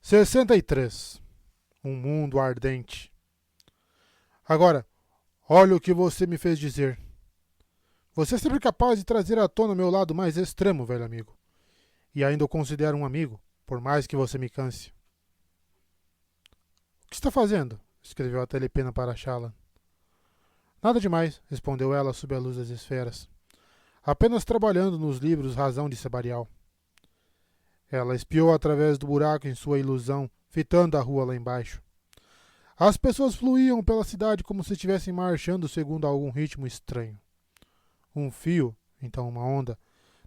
63. Um mundo ardente. Agora, olha o que você me fez dizer. Você é sempre capaz de trazer à tona meu lado mais extremo, velho amigo. E ainda o considero um amigo, por mais que você me canse. O que está fazendo? Escreveu a telepena para Shallan. Nada demais, respondeu ela sob a luz das esferas. Apenas trabalhando nos livros Razão de Sebarial. Ela espiou através do buraco em sua ilusão, fitando a rua lá embaixo. As pessoas fluíam pela cidade como se estivessem marchando segundo algum ritmo estranho. Um fio, então uma onda,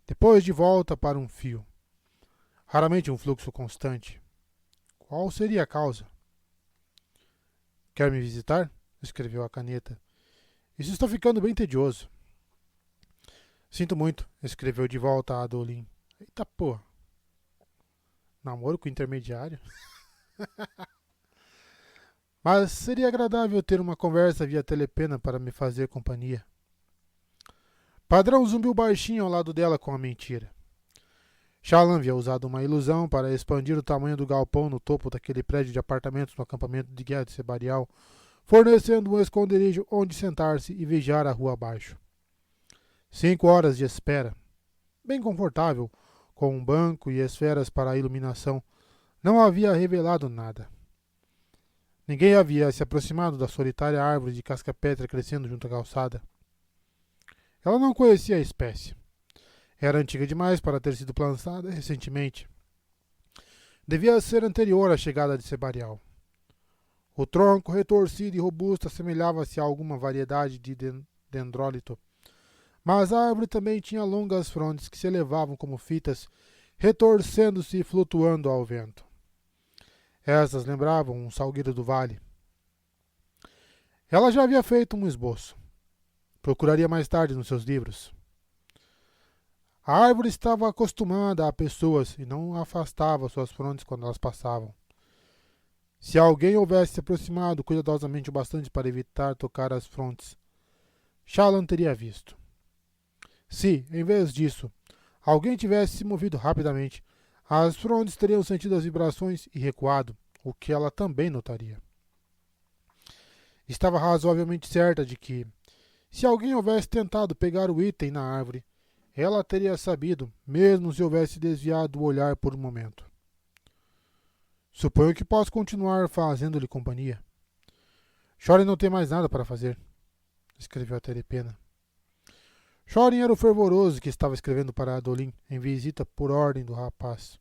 depois de volta para um fio. Raramente um fluxo constante. Qual seria a causa? Quer me visitar? Escreveu a caneta. Isso está ficando bem tedioso. Sinto muito, escreveu de volta a Adolin. Eita porra. Namoro com intermediário? Mas seria agradável ter uma conversa via telepena para me fazer companhia. Padrão zumbiu baixinho ao lado dela com a mentira. Shallan havia usado uma ilusão para expandir o tamanho do galpão no topo daquele prédio de apartamentos no acampamento de guerra de Sebarial, fornecendo um esconderijo onde sentar-se e vigiar a rua abaixo. 5 horas de espera. Bem confortável, com um banco e esferas para a iluminação, não havia revelado nada. Ninguém havia se aproximado da solitária árvore de casca-pedra crescendo junto à calçada. Ela não conhecia a espécie. Era antiga demais para ter sido plantada recentemente. Devia ser anterior à chegada de Sebarial. O tronco, retorcido e robusto, assemelhava-se a alguma variedade de dendrólito, mas a árvore também tinha longas frondes que se elevavam como fitas, retorcendo-se e flutuando ao vento. Essas lembravam um salgueiro do vale. Ela já havia feito um esboço. Procuraria mais tarde nos seus livros. A árvore estava acostumada a pessoas e não afastava suas frondes quando elas passavam. Se alguém houvesse se aproximado cuidadosamente o bastante para evitar tocar as frondes, Shallan teria visto. Se, em vez disso, alguém tivesse se movido rapidamente, as frondes teriam sentido as vibrações e recuado, o que ela também notaria. Estava razoavelmente certa de que, se alguém houvesse tentado pegar o item na árvore, ela teria sabido, mesmo se houvesse desviado o olhar por um momento. Suponho que posso continuar fazendo-lhe companhia. Thorin não tem mais nada para fazer, escreveu a telepena. Thorin era o fervoroso que estava escrevendo para Adolin, em visita por ordem do rapaz.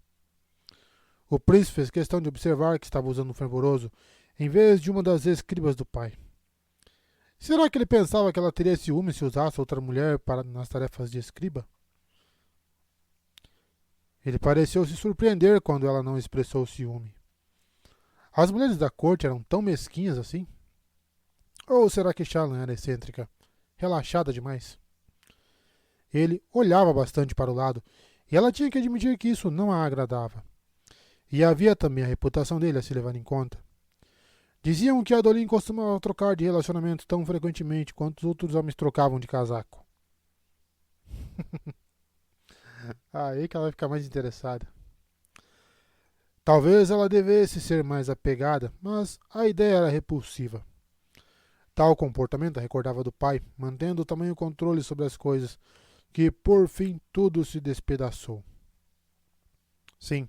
O príncipe fez questão de observar que estava usando um fervoroso, em vez de uma das escribas do pai. Será que ele pensava que ela teria ciúme se usasse outra mulher nas tarefas de escriba? Ele pareceu se surpreender quando ela não expressou ciúme. As mulheres da corte eram tão mesquinhas assim? Ou será que Shallan era excêntrica, relaxada demais? Ele olhava bastante para o lado, e ela tinha que admitir que isso não a agradava. E havia também a reputação dele a se levar em conta. Diziam que Adolin costumava trocar de relacionamento tão frequentemente quanto os outros homens trocavam de casaco. Aí que ela vai ficar mais interessada. Talvez ela devesse ser mais apegada, mas a ideia era repulsiva. Tal comportamento a recordava do pai, mantendo o tamanho controle sobre as coisas, que por fim tudo se despedaçou. Sim,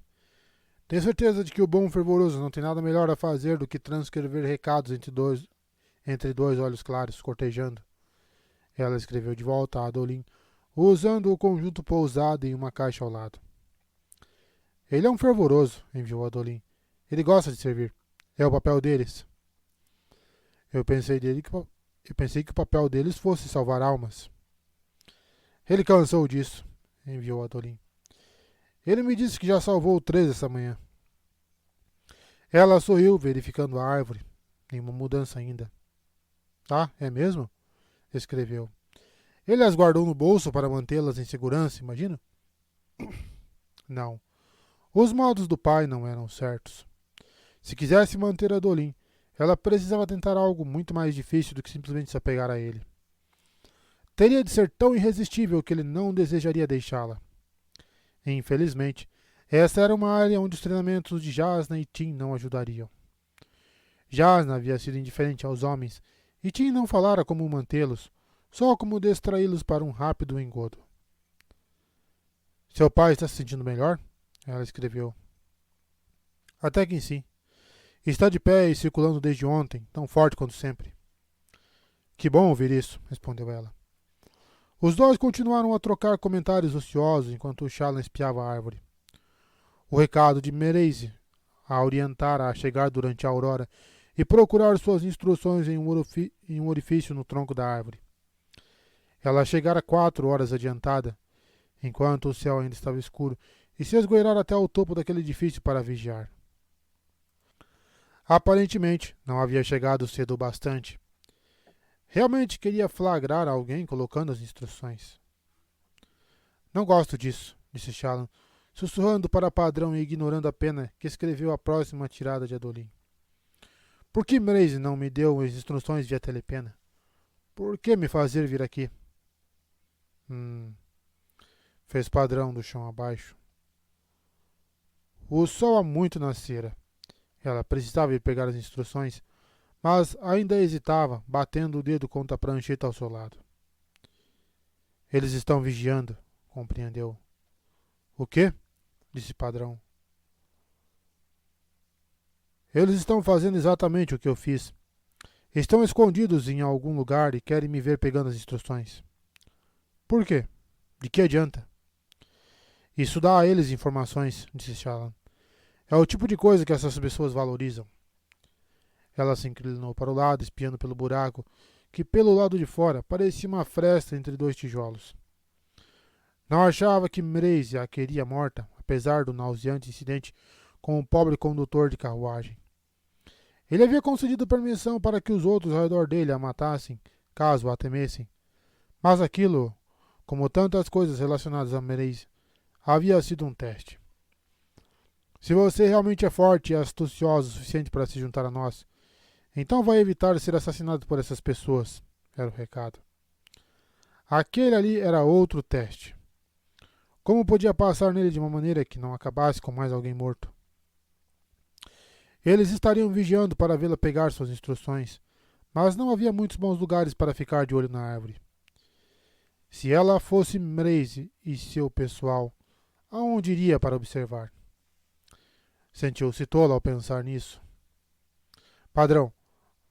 tenho certeza de que o bom fervoroso não tem nada melhor a fazer do que transcrever recados entre dois olhos claros, cortejando. Ela escreveu de volta a Adolin, usando o conjunto pousado em uma caixa ao lado. Ele é um fervoroso, enviou Adolin. Ele gosta de servir. É o papel deles. Eu pensei que o papel deles fosse salvar almas. Ele cansou disso, enviou Adolin. Ele me disse que já salvou 3 essa manhã. Ela sorriu, verificando a árvore. Nenhuma mudança ainda. Ah, é mesmo? Escreveu. Ele as guardou no bolso para mantê-las em segurança, imagina? Não. Os modos do pai não eram certos. Se quisesse manter Adolin, ela precisava tentar algo muito mais difícil do que simplesmente se apegar a ele. Teria de ser tão irresistível que ele não desejaria deixá-la. Infelizmente, Essa era uma área onde os treinamentos de Jasna e Tim não ajudariam. Jasna havia sido indiferente aos homens, e Tim não falara como mantê-los, só como distraí-los para um rápido engodo. Seu pai está se sentindo melhor? Ela escreveu. Até que sim. Está de pé e circulando desde ontem, tão forte quanto sempre. Que bom ouvir isso, respondeu ela. Os dois continuaram a trocar comentários ociosos enquanto Shallan espiava a árvore. O recado de Mereise a orientara a chegar durante a aurora e procurar suas instruções em um orifício no tronco da árvore. Ela chegara 4 horas adiantada, enquanto o céu ainda estava escuro, e se esgoelara até o topo daquele edifício para vigiar. Aparentemente, não havia chegado cedo o bastante. Realmente queria flagrar alguém colocando as instruções. Não gosto disso, disse Shallan, sussurrando para Padrão e ignorando a pena que escreveu a próxima tirada de Adolin. Por que Mraize não me deu as instruções via telepena? Por que me fazer vir aqui? Fez Padrão do chão abaixo. O sol há muito nascera. Ela precisava ir pegar as instruções, mas ainda hesitava, batendo o dedo contra a prancheta ao seu lado. Eles estão vigiando, compreendeu. O quê? Disse Padrão. Eles estão fazendo exatamente o que eu fiz. Estão escondidos em algum lugar e querem me ver pegando as instruções. Por quê? De que adianta? Isso dá a eles informações, disse Shallan. É o tipo de coisa que essas pessoas valorizam. Ela se inclinou para o lado, espiando pelo buraco, que pelo lado de fora parecia uma fresta entre dois tijolos. Não achava que Mraize a queria morta, apesar do nauseante incidente com o pobre condutor de carruagem. Ele havia concedido permissão para que os outros ao redor dele a matassem, caso a temessem. Mas aquilo, como tantas coisas relacionadas a Mraize, havia sido um teste. Se você realmente é forte e astucioso o suficiente para se juntar a nós, então vai evitar ser assassinado por essas pessoas, era o recado. Aquele ali era outro teste. Como podia passar nele de uma maneira que não acabasse com mais alguém morto? Eles estariam vigiando para vê-la pegar suas instruções, mas não havia muitos bons lugares para ficar de olho na árvore. Se ela fosse Mraize e seu pessoal, aonde iria para observar? Sentiu-se tolo ao pensar nisso. Padrão,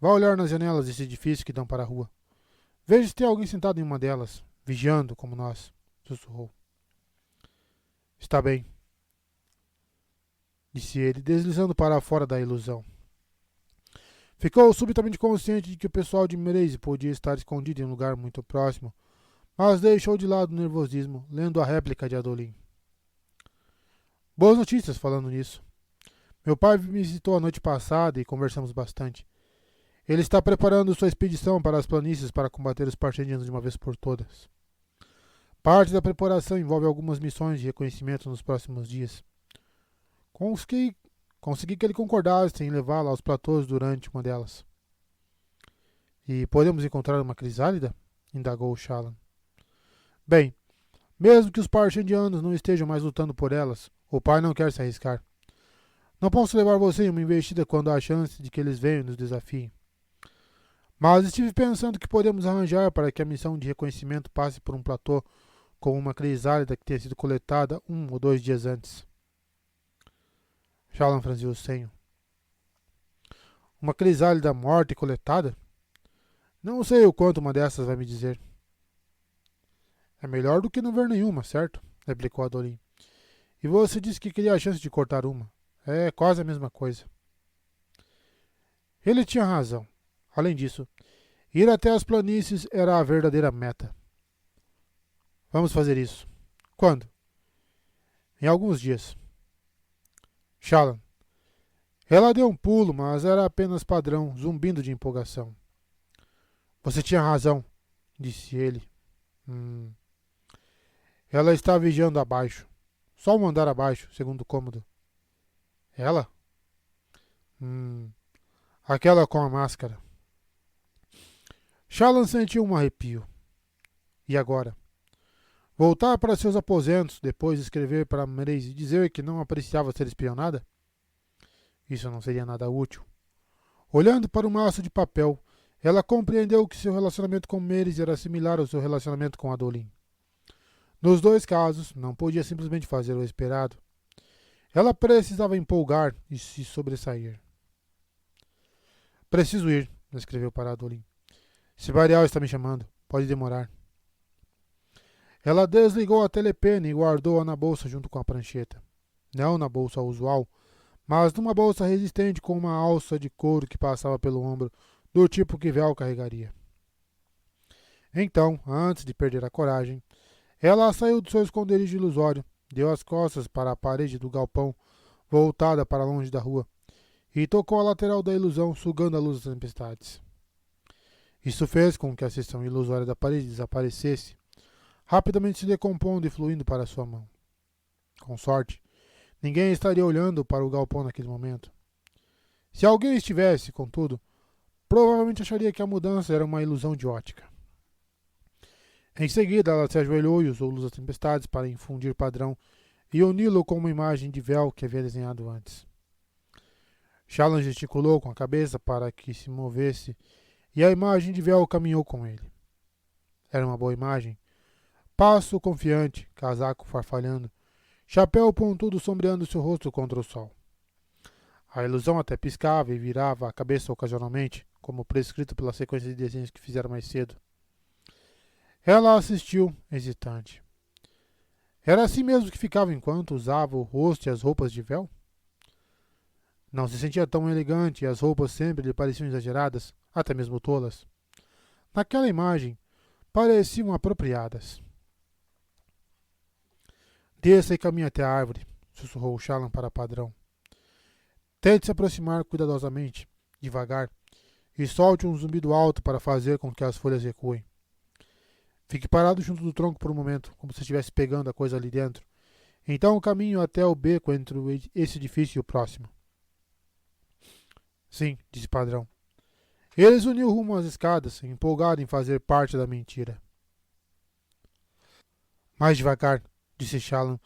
vá olhar nas janelas desse edifício que dão para a rua. Veja se tem alguém sentado em uma delas, vigiando como nós, sussurrou. Está bem, disse ele, deslizando para fora da ilusão. Ficou subitamente consciente de que o pessoal de Mraize podia estar escondido em um lugar muito próximo, mas deixou de lado o nervosismo, lendo a réplica de Adolin. Boas notícias falando nisso. Meu pai me visitou a noite passada e conversamos bastante. Ele está preparando sua expedição para as planícies para combater os parchendianos de uma vez por todas. Parte da preparação envolve algumas missões de reconhecimento nos próximos dias. Consegui que ele concordasse em levá-la aos platôs durante uma delas. E podemos encontrar uma crisálida? Indagou Shallan. Bem, mesmo que os parchendianos não estejam mais lutando por elas, o pai não quer se arriscar. Não posso levar você em uma investida quando há chance de que eles venham e nos desafiem. Mas estive pensando que podemos arranjar para que a missão de reconhecimento passe por um platô com uma crisálida que tenha sido coletada 1 ou 2 dias antes. Shallan franziu o senho. Uma crisálida morta e coletada? Não sei o quanto uma dessas vai me dizer. É melhor do que não ver nenhuma, certo? Replicou Adolin. E você disse que queria a chance de cortar uma. É quase a mesma coisa. Ele tinha razão. Além disso, ir até as planícies era a verdadeira meta. Vamos fazer isso. Quando? Em alguns dias. Shallan. Ela deu um pulo, mas era apenas Padrão, zumbindo de empolgação. Você tinha razão, disse ele. Ela está vigiando abaixo. Só um andar abaixo, segundo cômodo. Ela? Aquela com a máscara. Shallan sentiu um arrepio. E agora? Voltar para seus aposentos, depois escrever para Maryse e dizer que não apreciava ser espionada? Isso não seria nada útil. Olhando para o maço de papel, ela compreendeu que seu relacionamento com Maryse era similar ao seu relacionamento com Adolin. Nos dois casos, não podia simplesmente fazer o esperado. Ela precisava empolgar e se sobressair. Preciso ir, escreveu para Adolin. Sebarial está me chamando. Pode demorar. Ela desligou a telepena e guardou-a na bolsa junto com a prancheta. Não na bolsa usual, mas numa bolsa resistente com uma alça de couro que passava pelo ombro, do tipo que Vel carregaria. Então, antes de perder a coragem, ela saiu do seu esconderijo ilusório, deu as costas para a parede do galpão, voltada para longe da rua, e tocou a lateral da ilusão, sugando a luz das tempestades. Isso fez com que a seção ilusória da parede desaparecesse, rapidamente se decompondo e fluindo para sua mão. Com sorte, ninguém estaria olhando para o galpão naquele momento. Se alguém estivesse, contudo, provavelmente acharia que a mudança era uma ilusão de ótica. Em seguida, ela se ajoelhou e usou luz das tempestades para infundir padrão e uni-lo com uma imagem de Vel que havia desenhado antes. Shallan gesticulou com a cabeça para que se movesse e a imagem de Vel caminhou com ele. Era uma boa imagem. Passo confiante, casaco farfalhando, chapéu pontudo sombreando seu rosto contra o sol. A ilusão até piscava e virava a cabeça ocasionalmente, como prescrito pela sequência de desenhos que fizeram mais cedo. Ela assistiu, hesitante. Era assim mesmo que ficava enquanto usava o rosto e as roupas de Vel? Não se sentia tão elegante e as roupas sempre lhe pareciam exageradas, até mesmo tolas. Naquela imagem, pareciam apropriadas. Desça e caminhe até a árvore, sussurrou Shallan para Padrão. Tente se aproximar cuidadosamente, devagar, e solte um zumbido alto para fazer com que as folhas recuem. Fique parado junto do tronco por um momento, como se estivesse pegando a coisa ali dentro. Então caminho até o beco entre esse edifício e o próximo. Sim, disse Padrão. Eles uniu rumo às escadas, empolgado em fazer parte da mentira. Mais devagar, disse Shallan,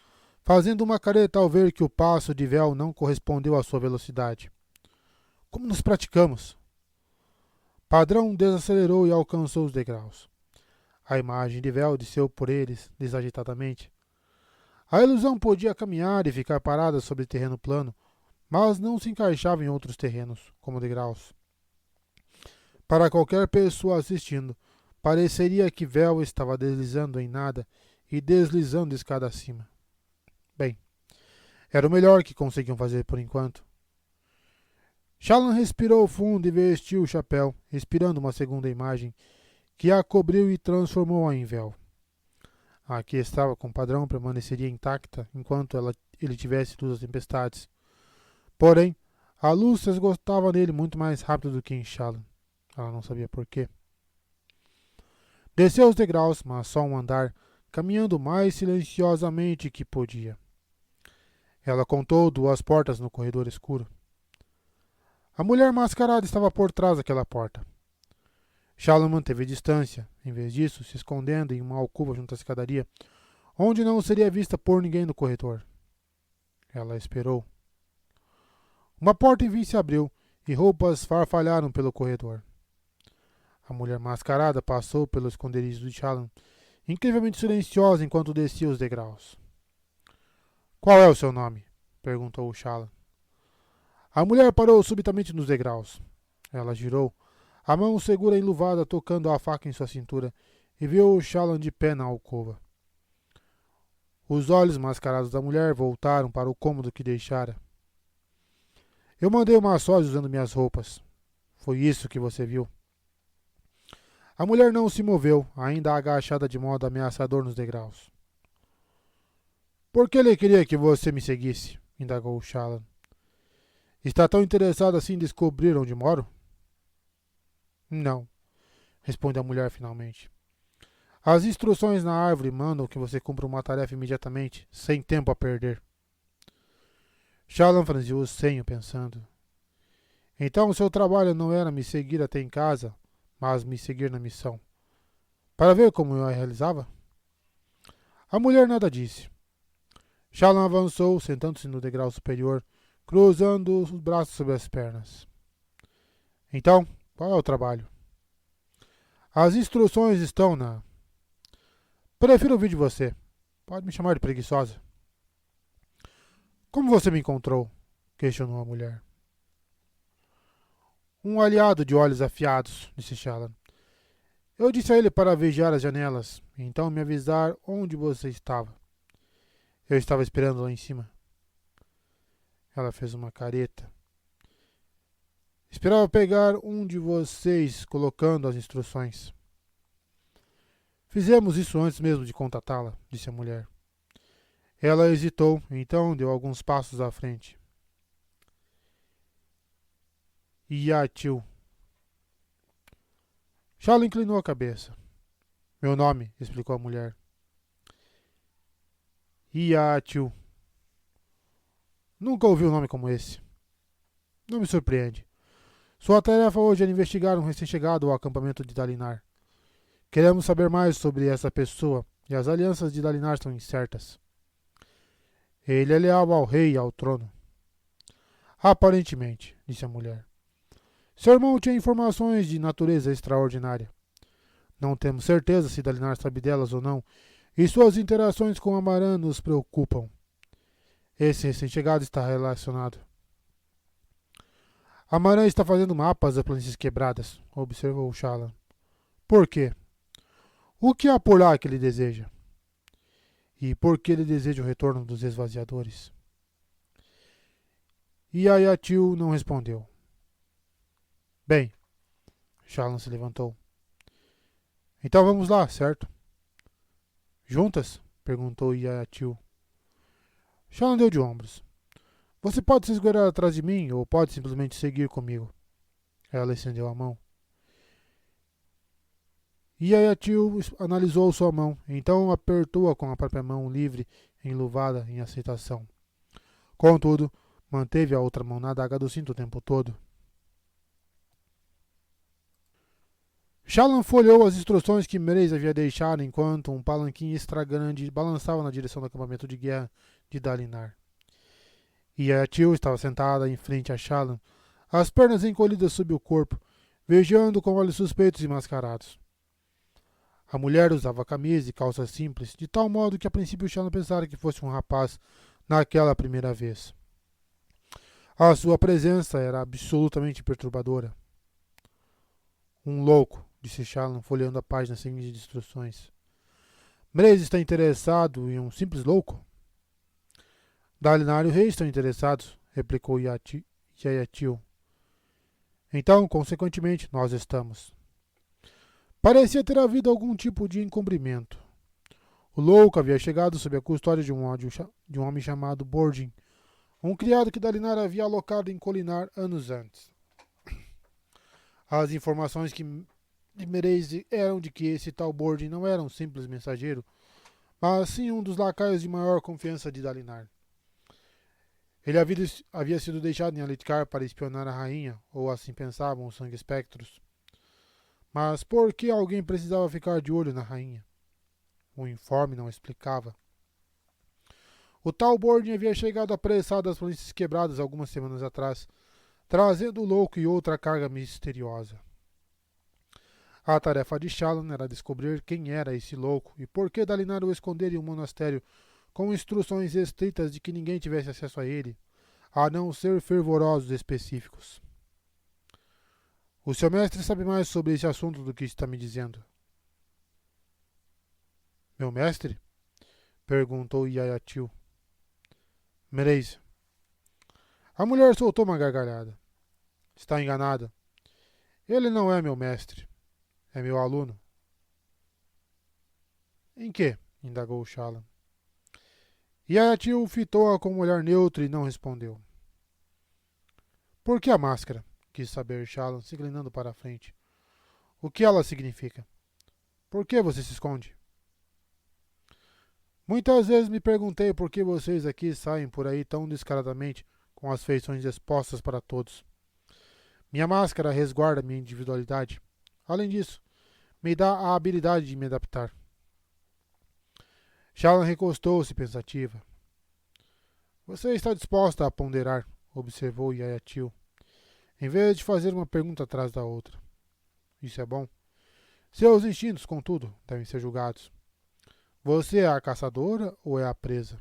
fazendo uma careta ao ver que o passo de Vel não correspondeu à sua velocidade. Como nos praticamos? Padrão desacelerou e alcançou os degraus. A imagem de Vel desceu por eles, desagitadamente. A ilusão podia caminhar e ficar parada sobre terreno plano, mas não se encaixava em outros terrenos, como degraus. Para qualquer pessoa assistindo, pareceria que Vel estava deslizando em nada e deslizando escada acima. Bem, era o melhor que conseguiam fazer por enquanto. Shallan respirou fundo e vestiu o chapéu, respirando uma segunda imagem, que a cobriu e transformou-a em Vel. A que estava com Padrão permaneceria intacta enquanto ele tivesse luz das tempestades. Porém, a luz se esgotava nele muito mais rápido do que em Shallan. Ela não sabia porquê. Desceu os degraus, mas só um andar, caminhando o mais silenciosamente que podia. Ela contou 2 portas no corredor escuro. A mulher mascarada estava por trás daquela porta. Shallan manteve distância, em vez disso, se escondendo em uma alcova junto à escadaria, onde não seria vista por ninguém no corredor. Ela esperou. Uma porta enfim se abriu e roupas farfalharam pelo corredor. A mulher mascarada passou pelo esconderijo de Shallan, incrivelmente silenciosa enquanto descia os degraus. Qual é o seu nome? Perguntou Shallan. A mulher parou subitamente nos degraus. Ela girou, a mão segura enluvada tocando a faca em sua cintura, e viu Shallan de pé na alcova. Os olhos mascarados da mulher voltaram para o cômodo que deixara. Eu mandei uma sósia usando minhas roupas. Foi isso que você viu. A mulher não se moveu, ainda agachada de modo ameaçador nos degraus. Por que ele queria que você me seguisse? Indagou Shallan. Está tão interessado assim em descobrir onde moro? Não, responde a mulher finalmente. As instruções na árvore mandam que você cumpra uma tarefa imediatamente, sem tempo a perder. Shallan franziu o senho, pensando. Então o seu trabalho não era me seguir até em casa, mas me seguir na missão. Para ver como eu a realizava? A mulher nada disse. Shallan avançou, sentando-se no degrau superior, cruzando os braços sobre as pernas. Então, qual é o trabalho? As instruções estão na... Prefiro ouvir de você. Pode me chamar de preguiçosa. Como você me encontrou? Questionou a mulher. Um aliado de olhos afiados, disse Shallan. Eu disse a ele para vigiar as janelas, e então me avisar onde você estava. Eu estava esperando lá em cima. Ela fez uma careta. Esperava pegar um de vocês colocando as instruções. Fizemos isso antes mesmo de contatá-la, disse a mulher. Ela hesitou, então deu alguns passos à frente. Yatil. Shallan inclinou a cabeça. Meu nome, explicou a mulher. Yatil. Nunca ouvi um nome como esse. Não me surpreende. Sua tarefa hoje é investigar um recém-chegado ao acampamento de Dalinar. Queremos saber mais sobre essa pessoa, e as alianças de Dalinar são incertas. Ele é leal ao rei e ao trono. Aparentemente, disse a mulher. Seu irmão tinha informações de natureza extraordinária. Não temos certeza se Dalinar sabe delas ou não, e suas interações com Amaran nos preocupam. Esse recém-chegado está relacionado. Amaran está fazendo mapas das planícies quebradas, observou Shallan. Por quê? O que há por lá que ele deseja? E por que ele deseja o retorno dos esvaziadores? Yatil não respondeu. Bem, Shallan se levantou. Então vamos lá, certo? Juntas? Perguntou Yatil. Shallan deu de ombros. Você pode se esgueirar atrás de mim ou pode simplesmente seguir comigo. Ela estendeu a mão. Yatil analisou sua mão, então apertou-a com a própria mão livre, enluvada em aceitação. Contudo, manteve a outra mão na adaga do cinto o tempo todo. Shallan folheou as instruções que Mraize havia deixado enquanto um palanquim extra grande balançava na direção do acampamento de guerra de Dalinar. Yatil estava sentada em frente a Shallan, as pernas encolhidas sob o corpo, vigiando com olhos suspeitos e mascarados. A mulher usava camisa e calças simples, de tal modo que a princípio Shallan pensara que fosse um rapaz naquela primeira vez. A sua presença era absolutamente perturbadora. Um louco, disse Shallan, folheando a página seguinte de instruções. Mraize está interessado em um simples louco? Dalinar e o rei estão interessados, replicou Yatil. Então, consequentemente, nós estamos. Parecia ter havido algum tipo de encobrimento. O louco havia chegado sob a custódia de um homem chamado Bordin, um criado que Dalinar havia alocado em Kholinar anos antes. As informações de Mraize eram de que esse tal Bordin não era um simples mensageiro, mas sim um dos lacaios de maior confiança de Dalinar. Ele havia sido deixado em Aletkar para espionar a rainha, ou assim pensavam os sangue espectros. Mas por que alguém precisava ficar de olho na rainha? O informe não explicava. O tal Bordin havia chegado apressado às planícies quebradas algumas semanas atrás, trazendo o louco e outra carga misteriosa. A tarefa de Shallan era descobrir quem era esse louco e por que Dalinar o esconder em um monastério com instruções estritas de que ninguém tivesse acesso a ele, a não ser fervorosos específicos. O seu mestre sabe mais sobre esse assunto do que está me dizendo. Meu mestre? Perguntou Yatil. Mraize. A mulher soltou uma gargalhada. Está enganada. Ele não é meu mestre. É meu aluno. Em que? Indagou Shallan. Yatil fitou-a com um olhar neutro e não respondeu. Por que a máscara? Quis saber Shallan, se inclinando para a frente. O que ela significa? Por que você se esconde? Muitas vezes me perguntei por que vocês aqui saem por aí tão descaradamente, com as feições expostas para todos. Minha máscara resguarda minha individualidade. Além disso, me dá a habilidade de me adaptar. Shallan recostou-se pensativa. Você está disposta a ponderar, observou Yayatil, em vez de fazer uma pergunta atrás da outra. Isso é bom. Seus instintos, contudo, devem ser julgados. Você é a caçadora ou é a presa?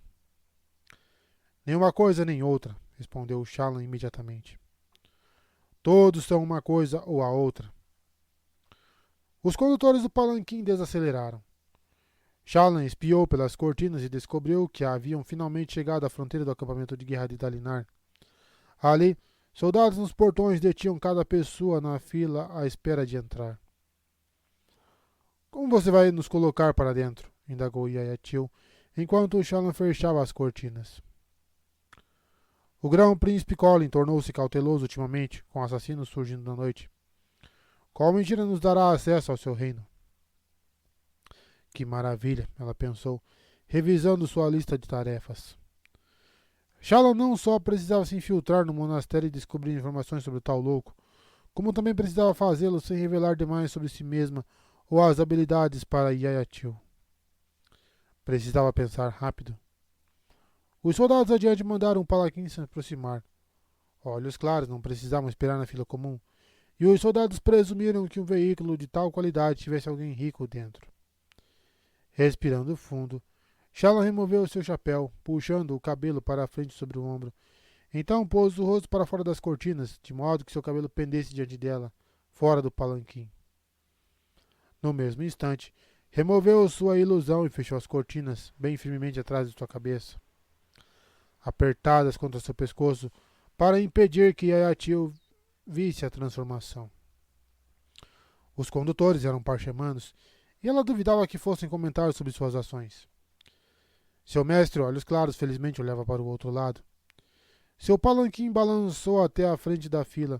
Nenhuma coisa nem outra, respondeu Shallan imediatamente. Todos são uma coisa ou a outra. Os condutores do palanquim desaceleraram. Shallan espiou pelas cortinas e descobriu que haviam finalmente chegado à fronteira do acampamento de guerra de Dalinar. Ali, soldados nos portões detinham cada pessoa na fila à espera de entrar. Como você vai nos colocar para dentro? Indagou Yayatil, enquanto Shallan fechava as cortinas. O grão-príncipe Colin tornou-se cauteloso ultimamente, com assassinos surgindo na noite. Qual mentira nos dará acesso ao seu reino? Que maravilha, ela pensou, revisando sua lista de tarefas. Shallan não só precisava se infiltrar no monastério e descobrir informações sobre o tal louco, como também precisava fazê-lo sem revelar demais sobre si mesma ou as habilidades para Yayatil. Precisava pensar rápido. Os soldados adiante mandaram o palanquim se aproximar. Olhos claros, não precisavam esperar na fila comum, e os soldados presumiram que um veículo de tal qualidade tivesse alguém rico dentro. Respirando fundo, Shallan removeu seu chapéu, puxando o cabelo para a frente sobre o ombro. Então pôs o rosto para fora das cortinas, de modo que seu cabelo pendesse diante dela, fora do palanquim. No mesmo instante, removeu sua ilusão e fechou as cortinas, bem firmemente atrás de sua cabeça, apertadas contra seu pescoço, para impedir que Yayatil visse a transformação. Os condutores eram parchemanos, e ela duvidava que fossem comentar sobre suas ações. Seu mestre, olhos claros, felizmente olhava para o outro lado. Seu palanquim balançou até a frente da fila,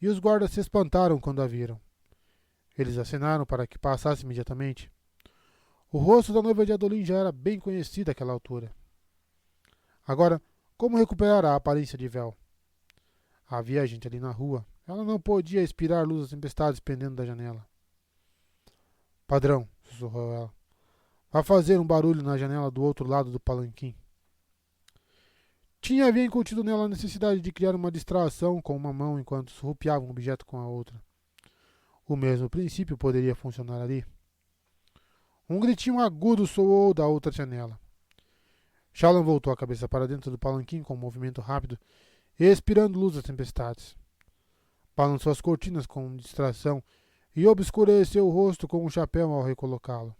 e os guardas se espantaram quando a viram. Eles acenaram para que passasse imediatamente. O rosto da noiva de Adolin já era bem conhecido àquela altura. Agora, como recuperar a aparência de véu? Havia gente ali na rua. Ela não podia expirar luz das tempestades pendendo da janela. Padrão, sussurrou ela. Vá fazer um barulho na janela do outro lado do palanquim. Tinha havia incutido nela a necessidade de criar uma distração com uma mão enquanto surrupiava um objeto com a outra. O mesmo princípio poderia funcionar ali. Um gritinho agudo soou da outra janela. Shallan voltou a cabeça para dentro do palanquim com um movimento rápido, expirando luz das tempestades. Balançou as cortinas com distração e obscureceu o rosto com um chapéu ao recolocá-lo.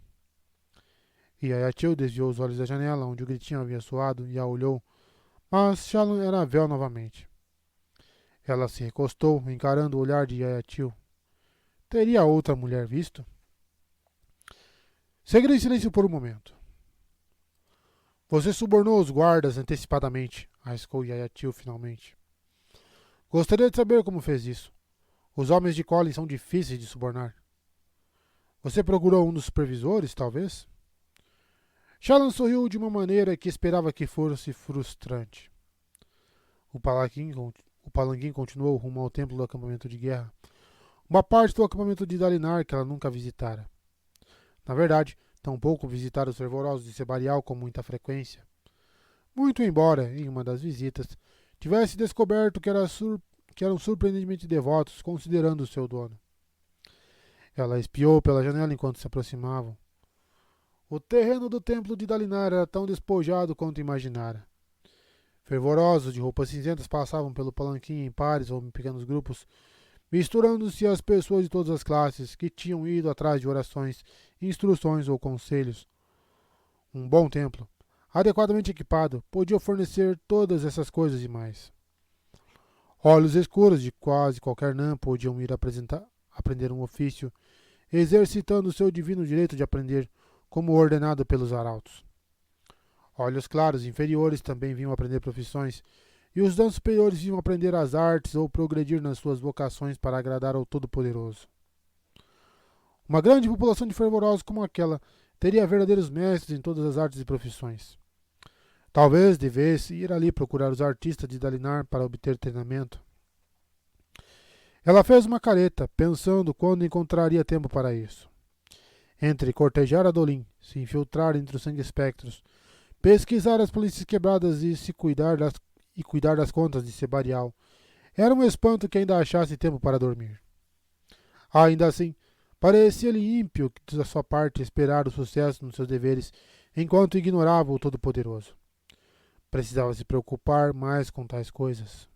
Yayatil desviou os olhos da janela onde o gritinho havia soado e a olhou, mas Shallan era véu novamente. Ela se recostou, encarando o olhar de Yayatil. Teria outra mulher visto? Seguiram em silêncio por um momento. Você subornou os guardas antecipadamente, arriscou Yayatil finalmente. Gostaria de saber como fez isso. Os homens de Colin são difíceis de subornar. Você procurou um dos supervisores, talvez? Shallan sorriu de uma maneira que esperava que fosse frustrante. O palanquim continuou rumo ao templo do acampamento de guerra, uma parte do acampamento de Dalinar que ela nunca visitara. Na verdade, tampouco visitara os fervorosos de Sebarial com muita frequência. Muito embora, em uma das visitas, tivesse descoberto que eram surpreendentemente devotos, considerando o seu dono. Ela espiou pela janela enquanto se aproximavam. O terreno do templo de Dalinar era tão despojado quanto imaginara. Fervorosos de roupas cinzentas passavam pelo palanquim em pares ou em pequenos grupos, misturando-se às pessoas de todas as classes que tinham ido atrás de orações, instruções ou conselhos. Um bom templo, adequadamente equipado, podia fornecer todas essas coisas e mais. Olhos escuros de quase qualquer nã podiam ir aprender um ofício, exercitando seu divino direito de aprender, como ordenado pelos arautos. Olhos claros inferiores também vinham aprender profissões, e os danos superiores vinham aprender as artes ou progredir nas suas vocações para agradar ao Todo-Poderoso. Uma grande população de fervorosos como aquela teria verdadeiros mestres em todas as artes e profissões. Talvez devesse ir ali procurar os artistas de Dalinar para obter treinamento. Ela fez uma careta, pensando quando encontraria tempo para isso. entre cortejar a Dolin, se infiltrar entre os sangue-espectros, pesquisar as planícies quebradas e cuidar das contas de Sebarial, era um espanto que ainda achasse tempo para dormir. Ainda assim, parecia-lhe ímpio da sua parte esperar o sucesso nos seus deveres enquanto ignorava o Todo-Poderoso. Precisava se preocupar mais com tais coisas.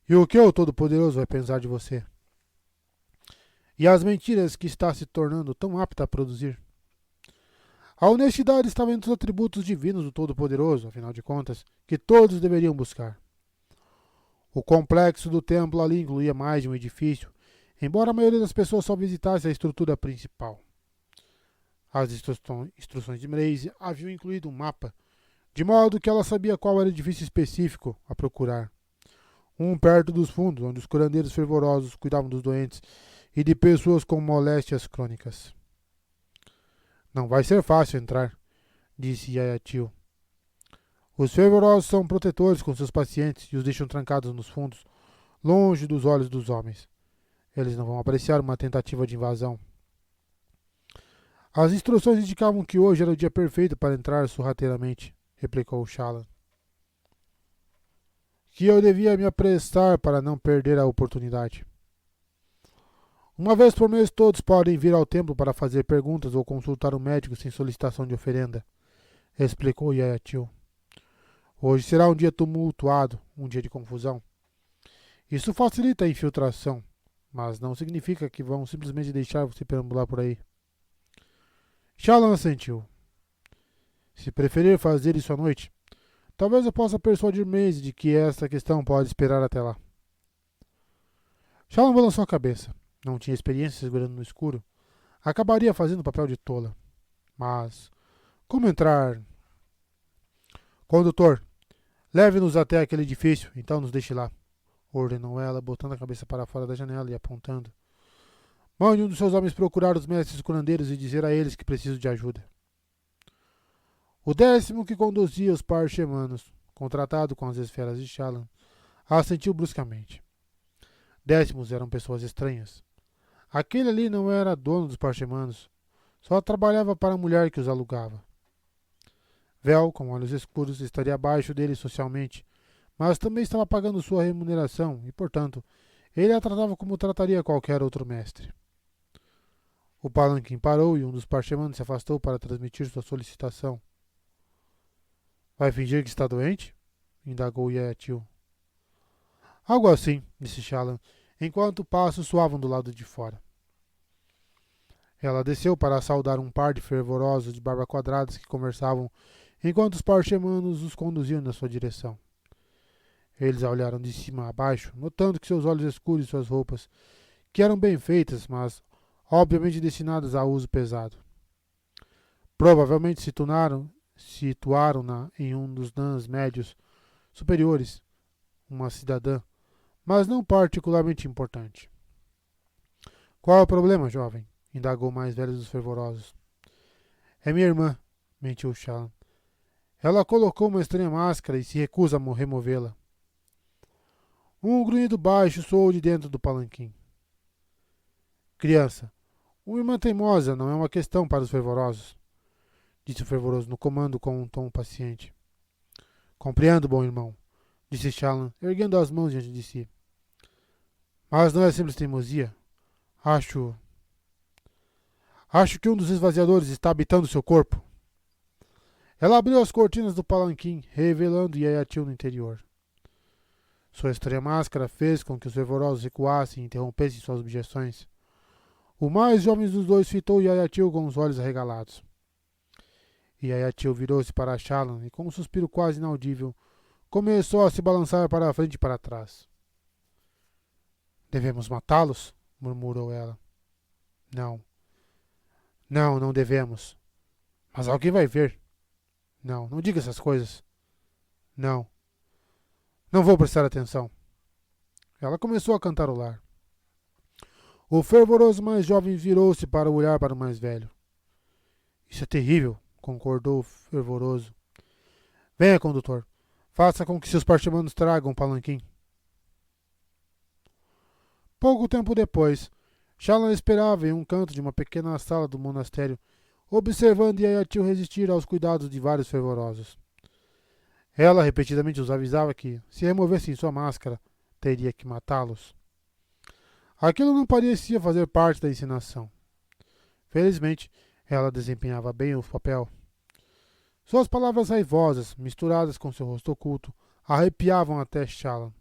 E o que o Todo-Poderoso vai pensar de você? E as mentiras que está se tornando tão apta a produzir? A honestidade estava entre os atributos divinos do Todo-Poderoso, afinal de contas, que todos deveriam buscar. O complexo do templo ali incluía mais de um edifício, embora a maioria das pessoas só visitasse a estrutura principal. As instruções de Mraze haviam incluído um mapa, de modo que ela sabia qual era o edifício específico a procurar. Um perto dos fundos, onde os curandeiros fervorosos cuidavam dos doentes e de pessoas com moléstias crônicas. Não vai ser fácil entrar, disse Yayatil. Os fervorosos são protetores com seus pacientes e os deixam trancados nos fundos, longe dos olhos dos homens. Eles não vão apreciar uma tentativa de invasão. As instruções indicavam que hoje era o dia perfeito para entrar sorrateiramente, replicou Shallan. Que eu devia me apressar para não perder a oportunidade. Uma vez por mês todos podem vir ao templo para fazer perguntas ou consultar o médico sem solicitação de oferenda, explicou Yayatil. Hoje será um dia tumultuado, um dia de confusão. Isso facilita a infiltração, mas não significa que vão simplesmente deixar você perambular por aí. Shallan assentiu. Se preferir fazer isso à noite, talvez eu possa persuadir Mraze de que esta questão pode esperar até lá. Shallan balançou a cabeça. Não tinha experiência segurando no escuro. Acabaria fazendo o papel de tola. Mas como entrar? Condutor, leve-nos até aquele edifício, então nos deixe lá, ordenou ela, botando a cabeça para fora da janela e apontando. Mande um dos seus homens procurar os mestres curandeiros e dizer a eles que preciso de ajuda. O 10º que conduzia os parchemanos, contratado com as esferas de Shallan, assentiu bruscamente. 10º eram pessoas estranhas. Aquele ali não era dono dos parchemanos, só trabalhava para a mulher que os alugava. Vel, com olhos escuros, estaria abaixo dele socialmente, mas também estava pagando sua remuneração e, portanto, ele a tratava como trataria qualquer outro mestre. O palanquim parou e um dos parchemanos se afastou para transmitir sua solicitação. Vai fingir que está doente? Indagou Yayatil. Algo assim, disse Shallan, enquanto passos soavam do lado de fora. Ela desceu para saudar um par de fervorosos de barba quadradas que conversavam enquanto os parchemanos os conduziam na sua direção. Eles a olharam de cima a baixo, notando que seus olhos escuros e suas roupas, que eram bem feitas, mas obviamente destinadas a uso pesado. Provavelmente situaram-na em um dos nãs médios superiores, uma cidadã, mas não particularmente importante. Qual é o problema, jovem? Indagou o mais velho dos fervorosos. É minha irmã, mentiu Shallan. Ela colocou uma estranha máscara e se recusa a removê-la. Um grunhido baixo soou de dentro do palanquim. Criança, uma irmã teimosa não é uma questão para os fervorosos, disse o fervoroso no comando com um tom paciente. Compreendo, bom irmão, disse Shallan, erguendo as mãos diante de si. Mas não é simples teimosia. Acho que um dos esvaziadores está habitando seu corpo. Ela abriu as cortinas do palanquim, revelando Yayatil no interior. Sua estranha máscara fez com que os fervorosos recuassem e interrompessem suas objeções. O mais jovem dos dois fitou Yayatil com os olhos arregalados. Yayatil virou-se para Shallan e, com um suspiro quase inaudível, começou a se balançar para a frente e para trás. Devemos matá-los? Murmurou ela. Não. Não devemos. Mas alguém vai ver. Não diga essas coisas. Não vou prestar atenção. Ela começou a cantarolar. O fervoroso mais jovem virou-se para olhar para o mais velho. Isso é terrível, concordou o fervoroso. Venha, condutor. Faça com que seus parchemanos tragam o palanquim. Pouco tempo depois, Shallan esperava em um canto de uma pequena sala do monastério, observando Yayatil resistir aos cuidados de vários fervorosos. Ela repetidamente os avisava que, se removessem sua máscara, teria que matá-los. Aquilo não parecia fazer parte da encenação. Felizmente, ela desempenhava bem o papel. Suas palavras raivosas, misturadas com seu rosto oculto, arrepiavam até Shallan.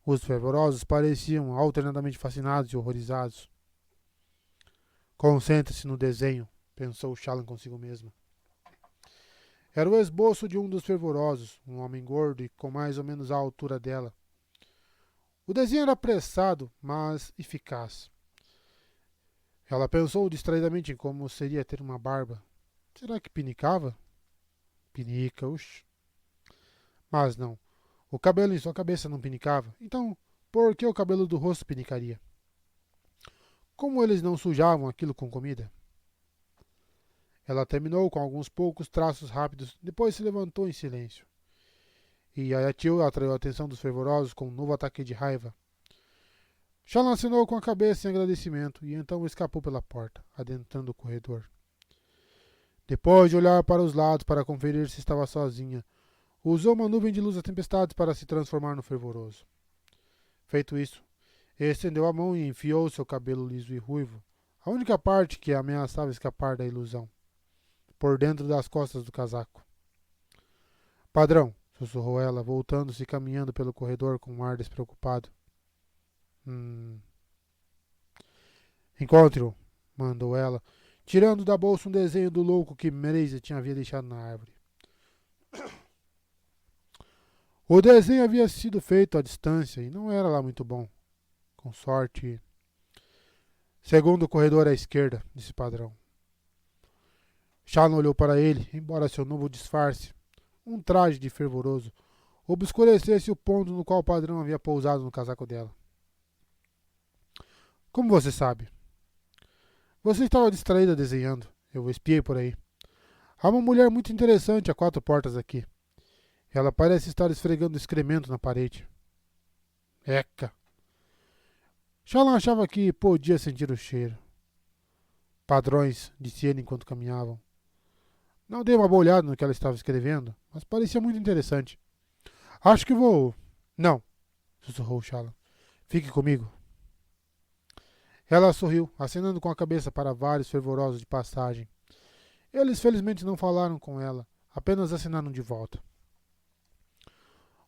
Os fervorosos pareciam alternadamente fascinados e horrorizados. Concentre-se no desenho, pensou Shallan consigo mesma. Era o esboço de um dos fervorosos, um homem gordo e com mais ou menos a altura dela. O desenho era apressado, mas eficaz. Ela pensou distraidamente em como seria ter uma barba. Será que pinicava? Pinica, uxe. Mas não. O cabelo em sua cabeça não pinicava. Então, por que o cabelo do rosto pinicaria? Como eles não sujavam aquilo com comida? Ela terminou com alguns poucos traços rápidos, depois se levantou em silêncio. E Yayatil atraiu a atenção dos fervorosos com um novo ataque de raiva. Shallan acenou com a cabeça em agradecimento e então escapou pela porta, adentrando o corredor. Depois de olhar para os lados para conferir se estava sozinha, usou uma nuvem de luz da tempestade para se transformar no fervoroso. Feito isso, estendeu a mão e enfiou seu cabelo liso e ruivo, a única parte que ameaçava escapar da ilusão, por dentro das costas do casaco. Padrão, sussurrou ela, voltando-se e caminhando pelo corredor com um ar despreocupado. Encontre-o, mandou ela, tirando da bolsa um desenho do louco que Mraize havia deixado na árvore. O desenho havia sido feito à distância e não era lá muito bom. Com sorte. Segundo corredor à esquerda, disse Padrão. Shallan olhou para ele, embora seu novo disfarce, um traje de fervoroso, obscurecesse o ponto no qual o Padrão havia pousado no casaco dela. Como você sabe? Você estava distraída desenhando. Eu espiei por aí. Há uma mulher muito interessante a 4 portas aqui. Ela parece estar esfregando excremento na parede. Eca! Shallan achava que podia sentir o cheiro. Padrões, disse ele enquanto caminhavam. Não dei uma boa olhada no que ela estava escrevendo, mas parecia muito interessante. Acho que vou... Não, sussurrou Shallan. Fique comigo. Ela sorriu, acenando com a cabeça para vários fervorosos de passagem. Eles felizmente não falaram com ela, apenas acenaram de volta.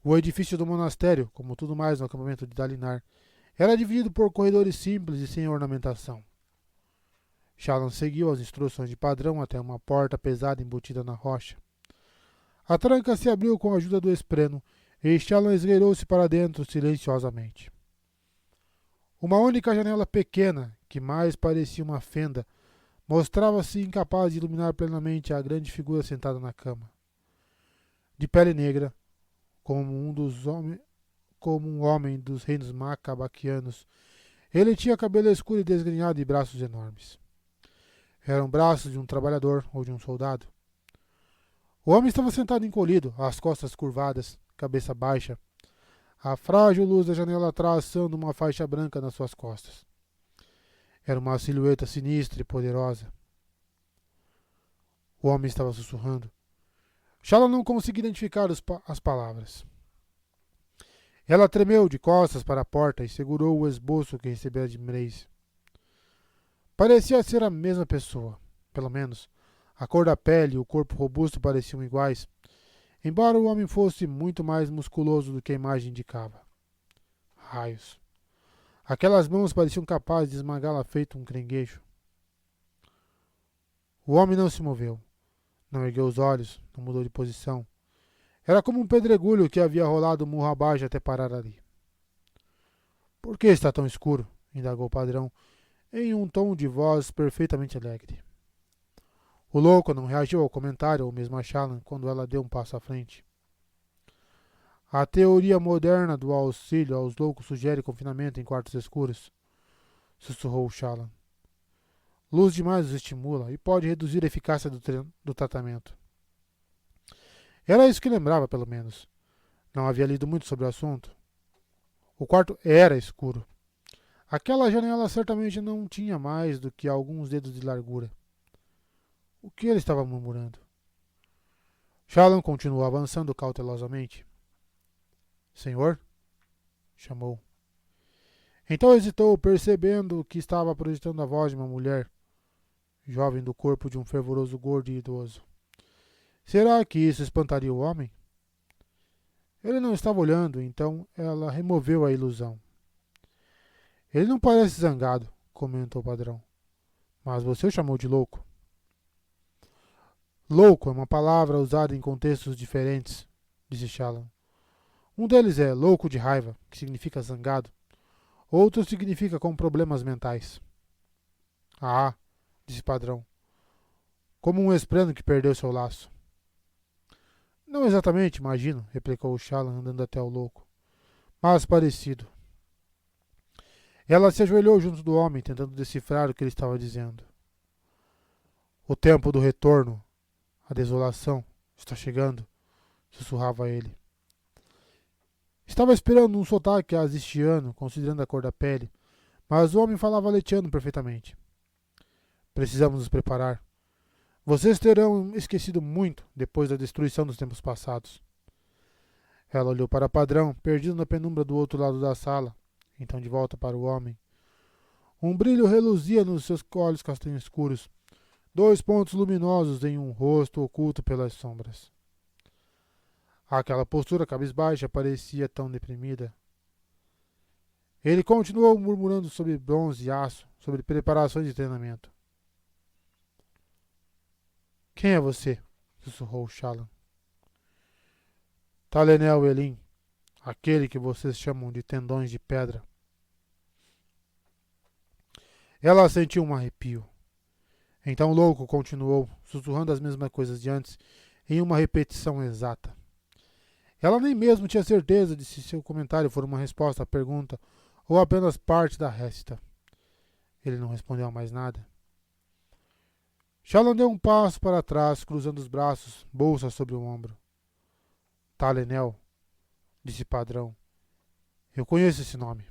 O edifício do monastério, como tudo mais no acampamento de Dalinar, era dividido por corredores simples e sem ornamentação. Shallan seguiu as instruções de Padrão até uma porta pesada embutida na rocha. A tranca se abriu com a ajuda do espreno e Shallan esgueirou-se para dentro silenciosamente. Uma única janela pequena, que mais parecia uma fenda, mostrava-se incapaz de iluminar plenamente a grande figura sentada na cama. De pele negra, como um homem dos reinos macabaquianos, ele tinha cabelo escuro e desgrenhado e braços enormes. Eram braços de um trabalhador ou de um soldado. O homem estava sentado encolhido, as costas curvadas, cabeça baixa, a frágil luz da janela traçando uma faixa branca nas suas costas. Era uma silhueta sinistra e poderosa. O homem estava sussurrando. Shallan não conseguia identificar as palavras. Ela tremeu de costas para a porta e segurou o esboço que recebera de Mraize. Parecia ser a mesma pessoa, pelo menos. A cor da pele e o corpo robusto pareciam iguais, embora o homem fosse muito mais musculoso do que a imagem indicava. Raios! Aquelas mãos pareciam capazes de esmagá-la feito um caranguejo. O homem não se moveu. Não ergueu os olhos, não mudou de posição. Era como um pedregulho que havia rolado murro abaixo até parar ali. Por que está tão escuro? Indagou o Padrão, em um tom de voz perfeitamente alegre. O louco não reagiu ao comentário ou mesmo a Shallan quando ela deu um passo à frente. A teoria moderna do auxílio aos loucos sugere confinamento em quartos escuros, sussurrou Shallan. Luz demais os estimula e pode reduzir a eficácia do tratamento. Era isso que lembrava, pelo menos. Não havia lido muito sobre o assunto. O quarto era escuro. Aquela janela certamente não tinha mais do que alguns dedos de largura. O que ele estava murmurando? Shallan continuou avançando cautelosamente. Senhor? Chamou. Então hesitou, percebendo que estava projetando a voz de uma mulher, jovem do corpo de um fervoroso gordo e idoso. Será que isso espantaria o homem? Ele não estava olhando, então ela removeu a ilusão. Ele não parece zangado, comentou o padrão. Mas você o chamou de louco. Louco é uma palavra usada em contextos diferentes, disse Shallan. Um deles é louco de raiva, que significa zangado. Outro significa com problemas mentais. Ah, disse o padrão. Como um esprendo que perdeu seu laço. Não exatamente, imagino, replicou o Shallan andando até o louco. Mas parecido. Ela se ajoelhou junto do homem, tentando decifrar o que ele estava dizendo. O tempo do retorno, a desolação, está chegando, sussurrava ele. Estava esperando um sotaque azistiano, considerando a cor da pele, mas o homem falava letiano perfeitamente. Precisamos nos preparar. Vocês terão esquecido muito depois da destruição dos tempos passados. Ela olhou para o padrão, perdido na penumbra do outro lado da sala, então de volta para o homem. Um brilho reluzia nos seus olhos castanhos escuros, 2 pontos luminosos em um rosto oculto pelas sombras. Aquela postura cabisbaixa parecia tão deprimida. Ele continuou murmurando sobre bronze e aço, sobre preparações de treinamento. Quem é você? Sussurrou Shallan. Talenel Elin, aquele que vocês chamam de tendões de pedra. Ela sentiu um arrepio. Então o louco continuou, sussurrando as mesmas coisas de antes, em uma repetição exata. Ela nem mesmo tinha certeza de se seu comentário for uma resposta à pergunta ou apenas parte da récita. Ele não respondeu a mais nada. Shallan deu um passo para trás, cruzando os braços, bolsa sobre o ombro. Talenel, disse padrão. Eu conheço esse nome.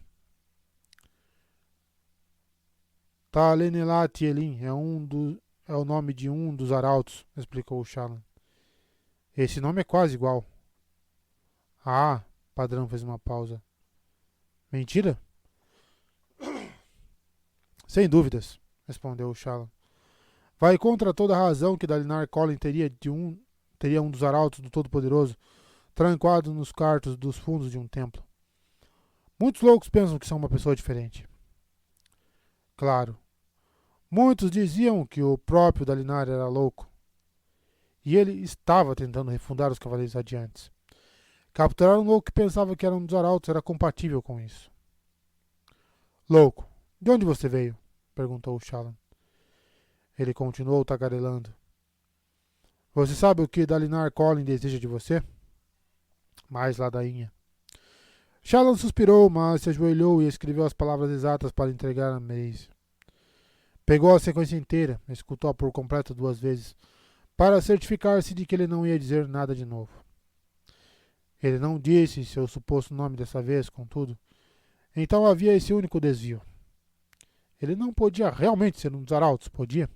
Talenelat Elin é o nome de um dos arautos, explicou Shallan. Esse nome é quase igual. Ah, padrão fez uma pausa. Mentira? Sem dúvidas, respondeu Shallan. Vai contra toda a razão que Dalinar Kholin teria um dos arautos do Todo-Poderoso trancado nos quartos dos fundos de um templo. Muitos loucos pensam que são uma pessoa diferente. Claro. Muitos diziam que o próprio Dalinar era louco. E ele estava tentando refundar os Cavaleiros Radiantes. Capturar um louco que pensava que era um dos arautos era compatível com isso. Louco, de onde você veio? Perguntou Shallan. Ele continuou tagarelando. Você sabe o que Dalinar Kholin deseja de você? Mais ladainha. Shallan suspirou, mas se ajoelhou e escreveu as palavras exatas para entregar a Maze. Pegou a sequência inteira, escutou-a por completo 2 vezes, para certificar-se de que ele não ia dizer nada de novo. Ele não disse seu suposto nome dessa vez, contudo. Então havia esse único desvio. Ele não podia realmente ser um dos arautos, podia?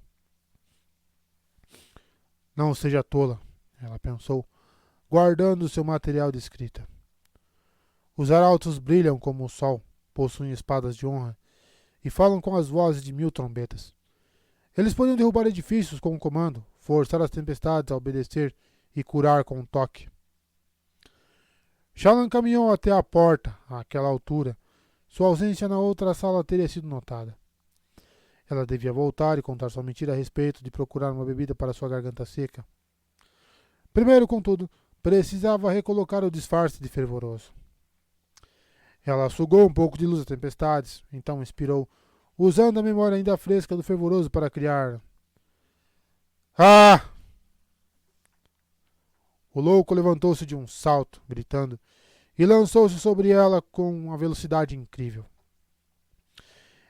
Não seja tola, ela pensou, guardando seu material de escrita. Os arautos brilham como o sol, possuem espadas de honra e falam com as vozes de 1000 trombetas. Eles podiam derrubar edifícios com um comando, forçar as tempestades a obedecer e curar com um toque. Shallan caminhou até a porta, àquela altura. Sua ausência na outra sala teria sido notada. Ela devia voltar e contar sua mentira a respeito de procurar uma bebida para sua garganta seca. Primeiro, contudo, precisava recolocar o disfarce de fervoroso. Ela sugou um pouco de luz das tempestades, então expirou, usando a memória ainda fresca do fervoroso para criar... Ah! O louco levantou-se de um salto, gritando, e lançou-se sobre ela com uma velocidade incrível.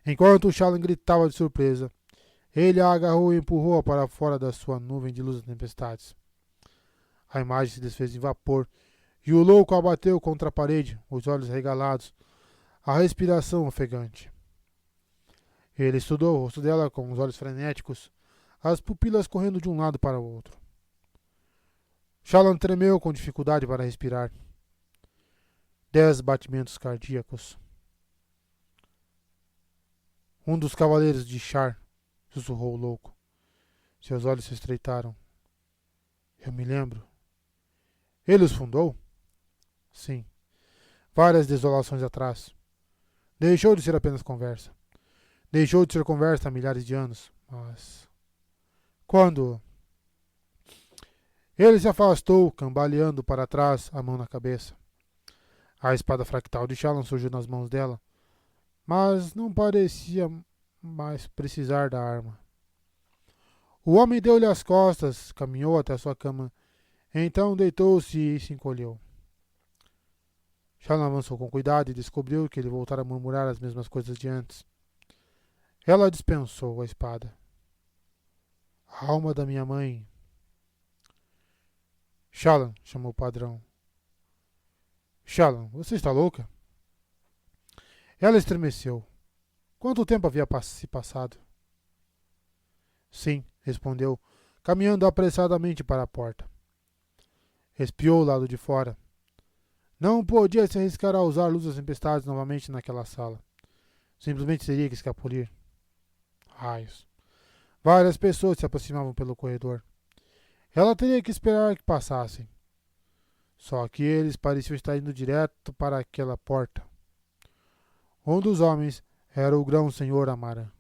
Enquanto Shallan gritava de surpresa, ele a agarrou e empurrou-a para fora da sua nuvem de luz das tempestades. A imagem se desfez em vapor, e o louco abateu contra a parede, os olhos regalados, a respiração ofegante. Ele estudou o rosto dela com os olhos frenéticos, as pupilas correndo de um lado para o outro. Shallan tremeu com dificuldade para respirar. 10 batimentos cardíacos. Um dos cavaleiros de Shar, sussurrou o louco. Seus olhos se estreitaram. Eu me lembro. Ele os fundou? Sim. Várias desolações atrás. Deixou de ser apenas conversa. Deixou de ser conversa há milhares de anos, mas... Quando... Ele se afastou, cambaleando para trás, a mão na cabeça. A espada fractal de Shallan surgiu nas mãos dela, mas não parecia mais precisar da arma. O homem deu-lhe as costas, caminhou até sua cama, então deitou-se e se encolheu. Shallan avançou com cuidado e descobriu que ele voltara a murmurar as mesmas coisas de antes. Ela dispensou a espada. A alma da minha mãe. Shallan, chamou o padrão. Shallan, você está louca? Ela estremeceu. Quanto tempo havia se passado? Sim, respondeu, caminhando apressadamente para a porta. Espiou o lado de fora. Não podia se arriscar a usar luz das tempestades novamente naquela sala. Simplesmente teria que escapulir. Raios. Várias pessoas se aproximavam pelo corredor. Ela teria que esperar que passassem. Só que eles pareciam estar indo direto para aquela porta. Um dos homens era o grão-senhor Amaran.